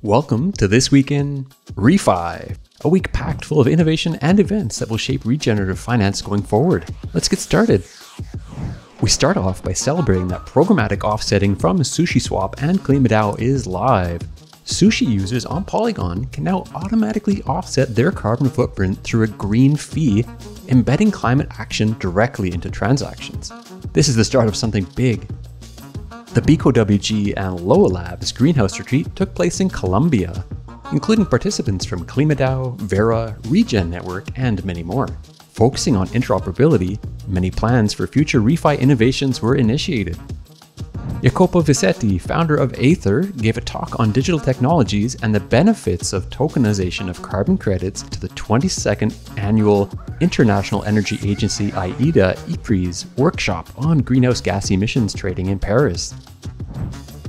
Welcome to This Week in ReFi, a week packed full of innovation and events that will shape regenerative finance going forward. Let's get started. We start off by celebrating that programmatic offsetting from SushiSwap and KlimaDAO is live. Sushi users on Polygon can now automatically offset their carbon footprint through a green fee, embedding climate action directly into transactions. This is the start of something big. The BecoWG and Loa Labs greenhouse retreat took place in Colombia, including participants from KlimaDAO, Vera, Regen Network, and many more. Focusing on interoperability, many plans for future ReFi innovations were initiated. Jacopo Vicetti, founder of Aether, gave a talk on digital technologies and the benefits of tokenization of carbon credits to the 22nd annual International Energy Agency IETA EPRIS workshop on greenhouse gas emissions trading in Paris.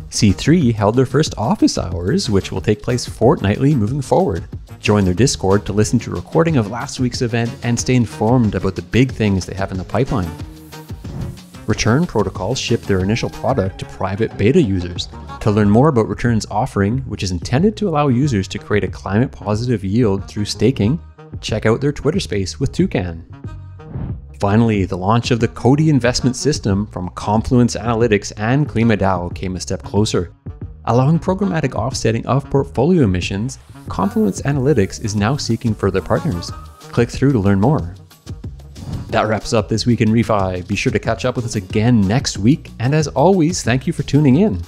C3 held their first office hours, which will take place fortnightly moving forward. Join their Discord to listen to a recording of last week's event and stay informed about the big things they have in the pipeline. Return Protocol shipped their initial product to private beta users. To learn more about Return's offering, which is intended to allow users to create a climate-positive yield through staking, check out their Twitter space with Toucan. Finally, the launch of the Cody investment system from Confluence Analytics and KlimaDAO came a step closer. Allowing programmatic offsetting of portfolio emissions, Confluence Analytics is now seeking further partners. Click through to learn more. That wraps up This Week in ReFi. Be sure to catch up with us again next week, and as always, thank you for tuning in.